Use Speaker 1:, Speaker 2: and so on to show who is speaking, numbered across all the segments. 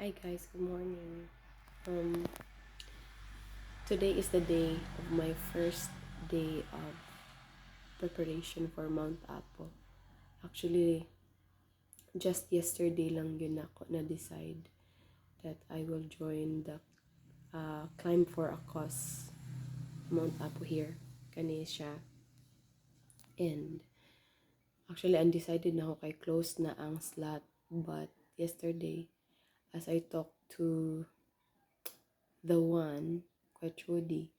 Speaker 1: Hi guys, good morning. Um, Today is the day of my first day of preparation for Mount Apo. Actually, just yesterday lang yun ako na-decide that I will join the Climb for a Cause Mount Apo here, Ganesha. And actually, undecided na ako kay close na ang slot. But yesterday, as I talked to the one, Kuya Chody,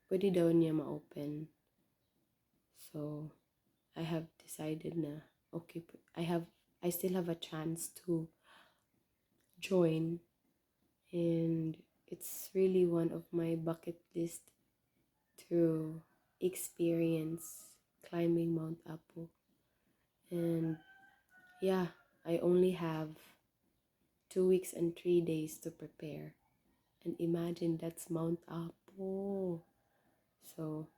Speaker 1: pwede daw niya ma-open. So, I have decided na, okay, I still have a chance to join. And it's really one of my bucket list to experience climbing Mount Apo. And yeah, I only have 2 weeks and 3 days to prepare. And imagine that's Mount Apo. So,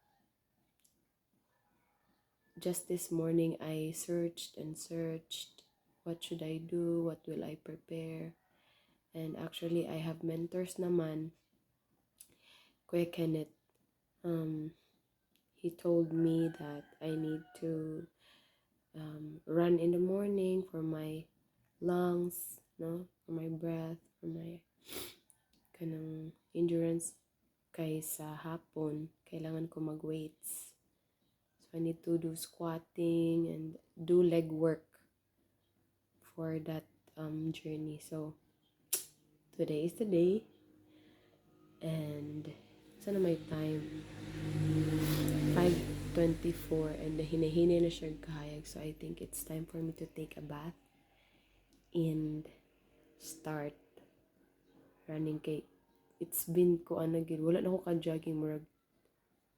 Speaker 1: just this morning, I searched and searched. What should I do? What will I prepare? And actually, I have mentors naman. Kuya Kenneth, he told me that I need to run in the morning for my lungs, no? For my breath, for my kanang endurance. Kaysa hapon, kailangan ko mag-weights. So, I need to do squatting and do leg work for that journey. So, today is the day. And sana may time. 5:24 and hinahina na siya kahayag. So, I think it's time for me to take a bath and start running. Kay it's been ko gid wala na ako ka-jogging murag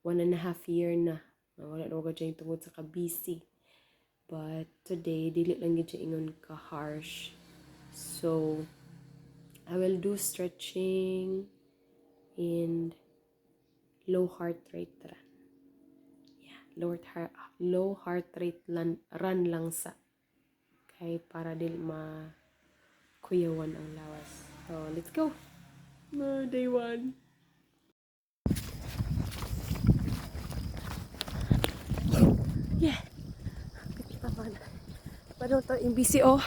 Speaker 1: 1.5 year na. Wala na ako ka-jogging tungod sa ka-busy. But today, dili lang gid siya ingon ka-harsh. So, I will do stretching and low heart rate run. Yeah, low heart rate run lang sa kay para dili kuyawan ang lawas. So, let's go. Day 1. Yeah. Taman. Paano to imbisi oh.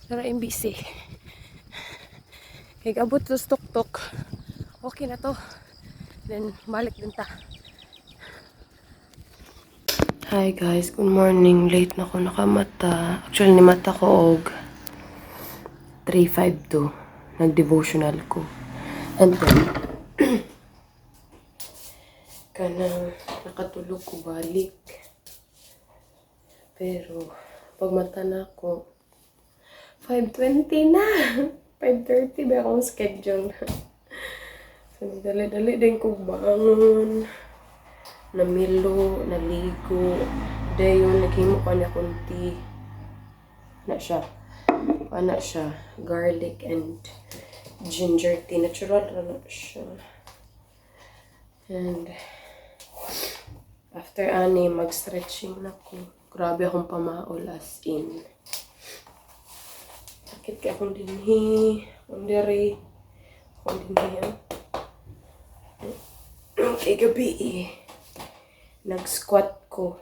Speaker 1: Tara imbisi. Kay abot to tuk-tuk. Okay na to. Then balik din ta. Hi guys, good morning. Late na ako nakamata. Actually, nimata ko og 3:52. Nag-devotional ko. And then, kanang nakatulog ko balik. Pero, pag mata na ako, 5:20 na. 5:30 ba akong schedule. So, dali-dali din ko bangon. Namilo, naligo. Dayon, naghimo ko na kunti. Ana siya. Garlic and ginger tea. Natural na siya. And after ani, mag-stretching na ko. Grabe akong pamaol as in. Sakit ka akong dinhi. Akong diri. Akong dinhi. Okay, gabi nag-squat ko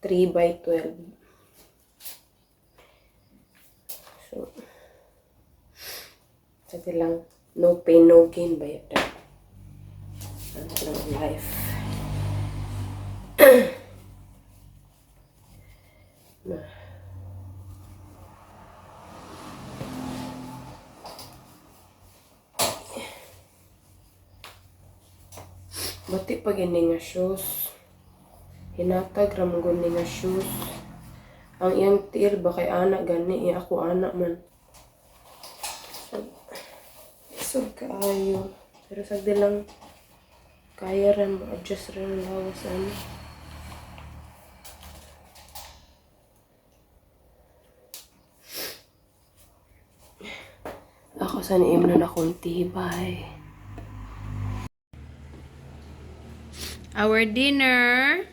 Speaker 1: 3x12. So, sabi lang, no pain, no gain ba yun? Ano lang life. Bati pa gini nga shoes. Hinatag ramgon ni nga shoes. Ang iyang tiil ba kay anak gani, ako anak man. Isog kaayo. Pero sagdi lang kaya rin ma-adjust rin ang lawas ano. Ako sa niim na akong tibay. Our dinner.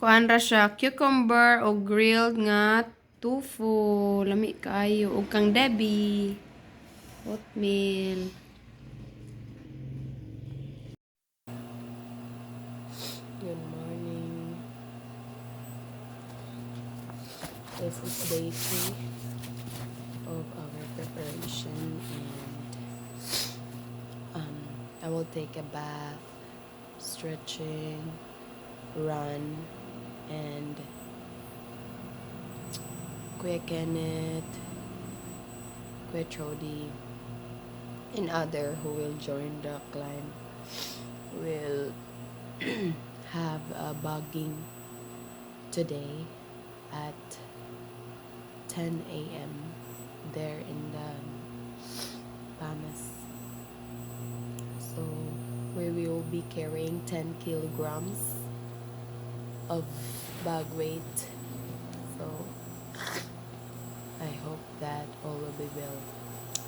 Speaker 1: Kuan ra siya cucumber o grilled nga Tofu, lami kaayo. Ug kang Debbie. Oatmeal. Good morning. This is day 3 of our preparation, and I will take a bath, stretching, run, and Kuya Kenneth, Kuya Trody, and other who will join the climb will have a bugging today at 10 a.m. there in the Pamas. So we will be carrying 10 kilograms of bag weight. So I hope that all will be well.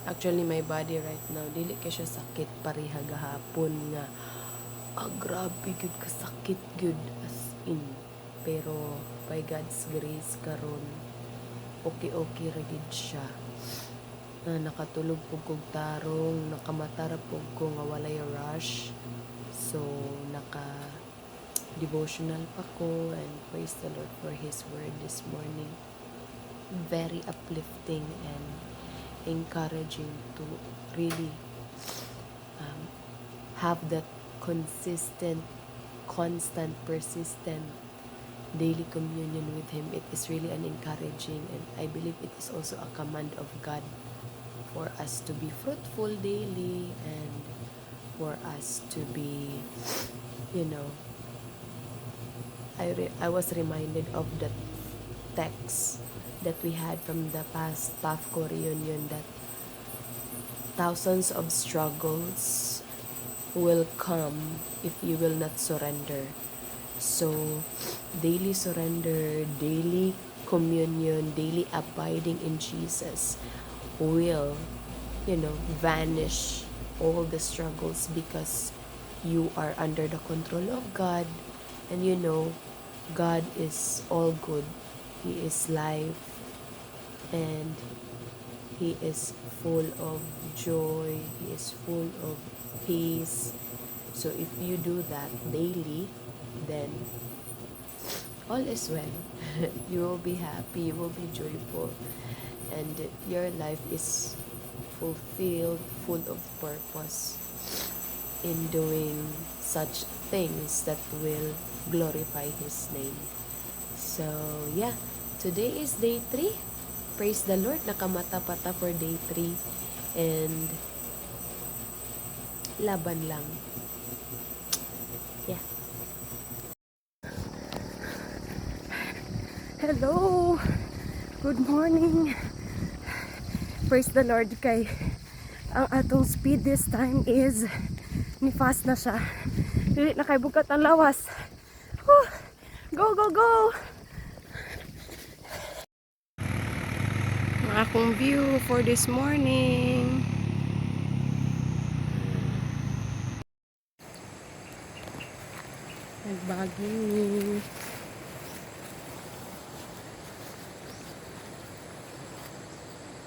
Speaker 1: Actually, my body right now, dili ka siya sakit pareha gahapon nga. Grabe gud ka sakit gud as in. Pero by God's grace karon okay ra gid siya. Nakatulog pug kog tarong, nakamata ra pug ko nga walay rush. So naka devotional pa ko, and praise the Lord for His word this morning. Very uplifting and encouraging to really have that consistent, constant, persistent daily communion with Him. It is really an encouraging, and I believe it is also a command of God for us to be fruitful daily, and for us to be, I was reminded of the text that we had from the past PAFCO reunion, that thousands of struggles will come if you will not surrender. So, daily surrender, daily communion, daily abiding in Jesus will, vanish all the struggles, because you are under the control of God, and God is all good. He is life, and He is full of joy. He is full of peace. So if you do that daily, then all is well. You will be happy, you will be joyful, and your life is fulfilled, full of purpose in doing such things that will glorify His name. So yeah, today is day 3. Praise the Lord, nakamata-pata for day 3, and laban lang. Yeah. Hello! Good morning! Praise the Lord, kay ang atong speed this time is ni-fast na siya. Dili na kay bukat ang lawas. Whew! Go, go, go! Ang akong view for this morning. Nagbaging.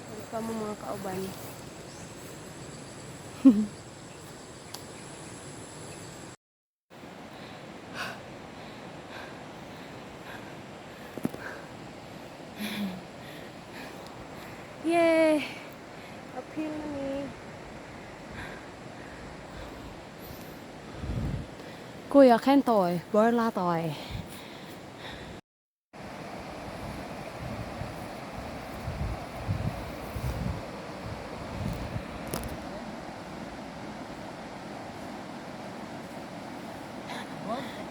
Speaker 1: Ano pa mo mga kauban? Yay! Uphill na ni. Kuya Kentoy, Borla Toy.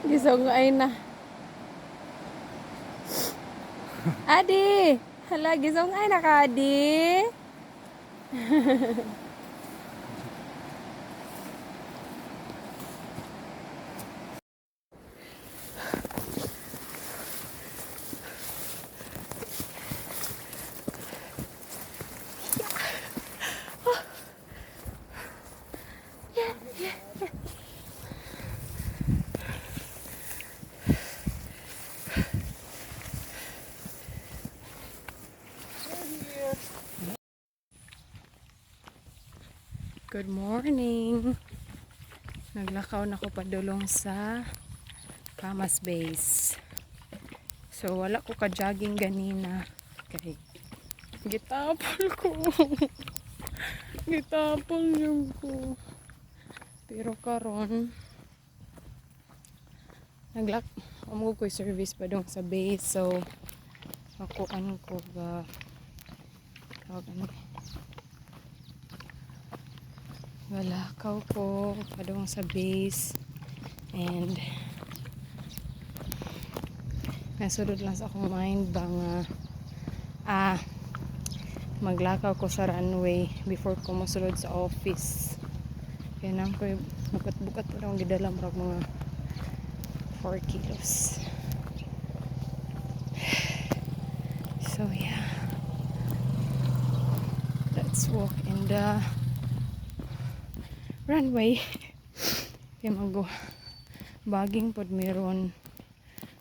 Speaker 1: Gisong ay na. Adi! Hala, gisong ay na ka, Adi!
Speaker 2: Good morning. Naglakaw na ko padulong sa Camas Base. So wala ko ka-jogging ganina kay gitapon ko. Gitapon yung ko. Pero karon amog ko service pa dong sa base. So ako ko ga walakaw ko padong sa base and nasulod lang sa akong mind ba nga maglakaw ko sa runway before ko masulod sa office. Kaya nang ko bukat-bukat pa akong gidala mga 4 kilos. So yeah, let's walk in the runway. Kaya baging pod meron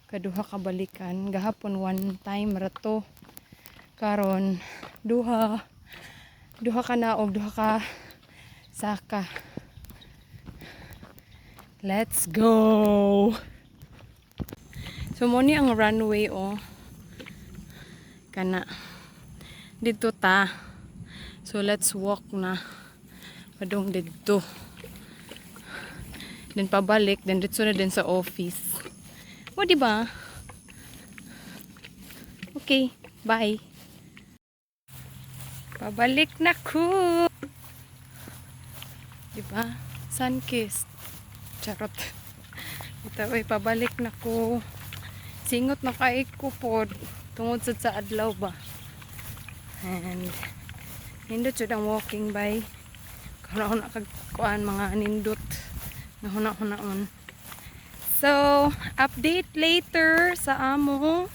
Speaker 2: kaduha ka balikan. Gahapon one time rato, karon duha ka na og duha ka saka. Let's go. So mo ni ang runway kana dito ta. So let's walk na padung dito. Then pabalik, then dito na din sa office. O diba? Okay, bye. Pabalik na ko. Diba? Sunkissed. Charot. Ito ay pabalik na ko. Singot na kay ko pod tungod sa adlaw ba. And nindot jud ang walking by. Huna-huna kagkuan mga nindot. Huna-hunaon. So, update later sa among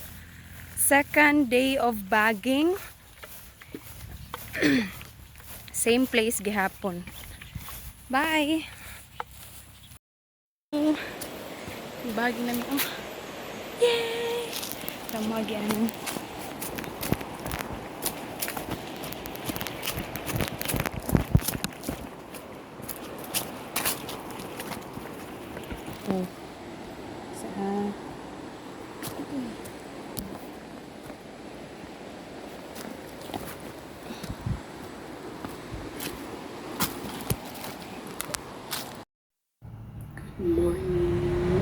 Speaker 2: second day of bagging. Same place gihapon. Bye. Bagging namin. Yay! Tamagi ano.
Speaker 1: Morning.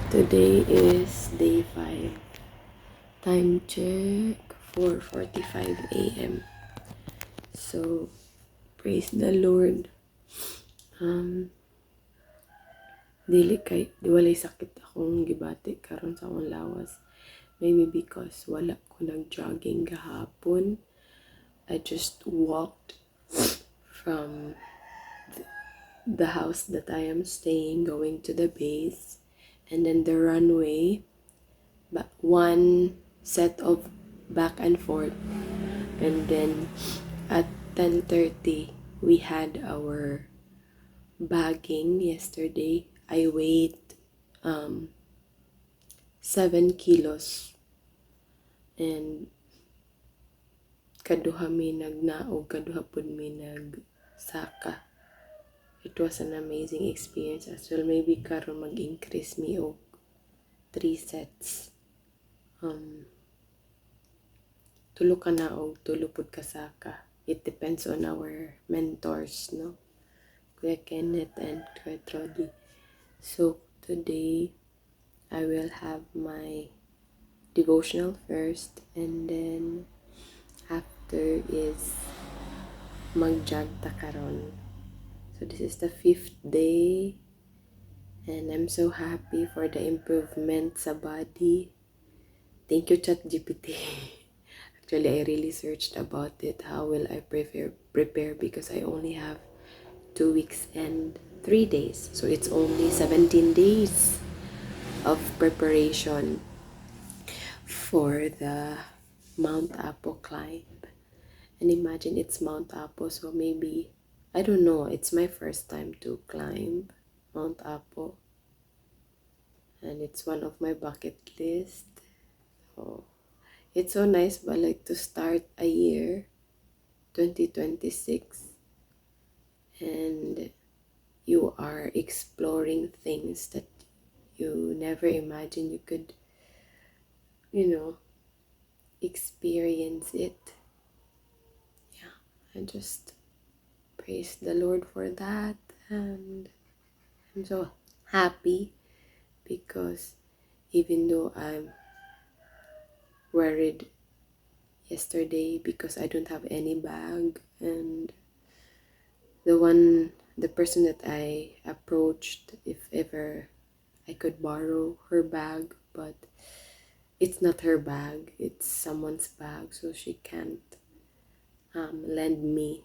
Speaker 1: Today is day 5. Time check 4:45 a.m. So praise the Lord. Walay sakit akong gibati karon sa akong lawas. Maybe because wala ko nag-jogging gahapon. I just walked from the house that I am staying, going to the base, and then the runway, but one set of back and forth, and then at 10:30 we had our bagging yesterday. I weighed 7 kilos and kaduha mi nagnaog, kaduha pud mi nagsaka. It was an amazing experience as well. Maybe karon mag-increase me og 3 sets. Tulo ka na og tulo pud ka saka. It depends on our mentors, no? Kuya Kenneth and Kuya Trody. So today I will have my devotional first, and then after is mag-jog ta karon. So this is the 5th day and I'm so happy for the improvement sa body. Thank you ChatGPT. Actually, I really searched about it. How will I prepare because I only have 2 weeks and 3 days. So it's only 17 days of preparation for the Mount Apo climb. And imagine it's Mount Apo, so maybe, I don't know, it's my first time to climb Mount Apo. And it's one of my bucket list. So it's so nice, but like to start a year 2026 and you are exploring things that you never imagined you could, experience it. Yeah, I just praise the Lord for that, and I'm so happy because even though I'm worried yesterday because I don't have any bag, and the person that I approached if ever I could borrow her bag, but it's not her bag, it's someone's bag, so she can't lend me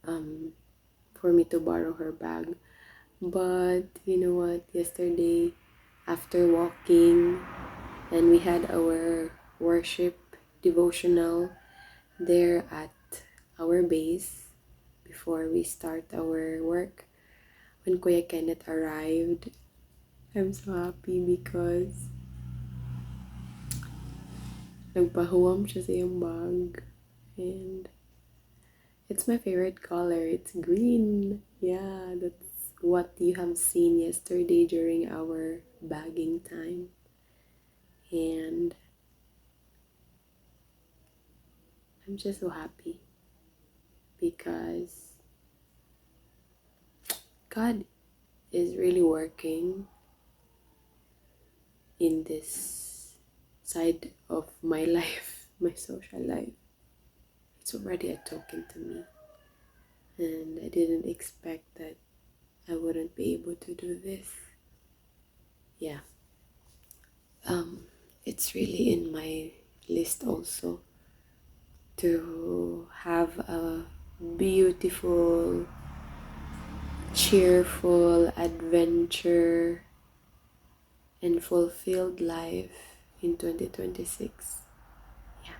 Speaker 1: for me to borrow her bag. But you know what, yesterday after walking and we had our worship devotional there at our base before we start our work, when Kuya Kenneth arrived, I'm so happy because nagpahuwam siya sa iyang bag. And it's my favorite color. It's green. Yeah, that's what you have seen yesterday during our bagging time. And I'm just so happy because God is really working in this side of my life, my social life. It's already a token to me, and I didn't expect that I wouldn't be able to do this. Yeah, it's really in my list also to have a beautiful, cheerful adventure and fulfilled life in 2026. Yeah.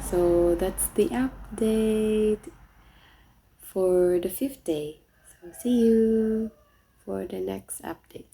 Speaker 1: So that's the update for the 5th day. So see you for the next update.